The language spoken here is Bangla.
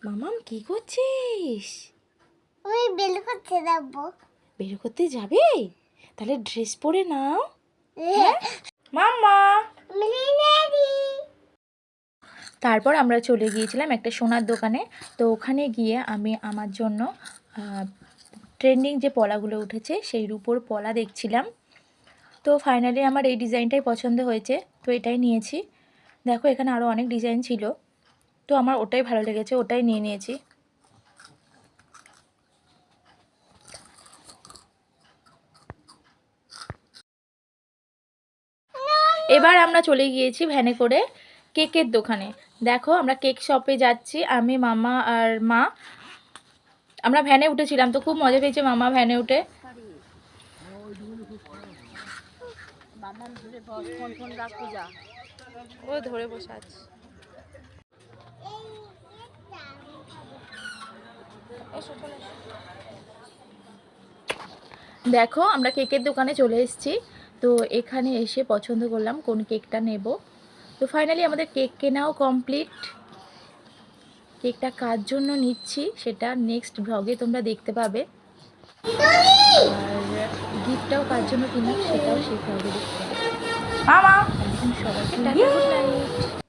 মামাম কি করছিস? আমি বের করতে যাবো। বের করতে যাবে? তাহলে ড্রেস পরে নাও। হ্যাঁ মাম্মা। তারপর আমরা চলে গিয়েছিলাম একটা সোনার দোকানে। তো ওখানে গিয়ে আমি আমার জন্য ট্রেন্ডিং যে পলাগুলো উঠেছে সেই রূপোর পলা দেখছিলাম। তো ফাইনালি আমার এই ডিজাইনটাই পছন্দ হয়েছে, তো এটাই নিয়েছি। দেখো এখানে আরও অনেক ডিজাইন ছিল, তো আমার ওটাই ভালো লেগেছে, ওটাই নিয়ে নিয়েছি। এবার আমরা চলে গিয়েছি ভ্যানে করে কেকের দোকানে। দেখো আমরা কেক শপে যাচ্ছি, আমি মামা আর মা। আমরা ভ্যানে উঠেছিলাম, তো খুব মজা পেয়েছে মামা ভ্যানে উঠে। ও ধরে বসে আছে। দেখো আমরা কেকের দোকানে চলে এসেছি। তো এখানে এসে পছন্দ করলাম কোন কেকটা নেব। তো ফাইনালি আমাদের কেক কেনাও কমপ্লিট। কেকটা কার জন্য নিচ্ছি সেটা নেক্সট ব্লগে তোমরা দেখতে পাবে, আর গিফটটাও কার জন্য কিনা সেটাও সেই ব্লগে দেখতে পাবে। এখন সবাইকে টাটা, গুড নাইট।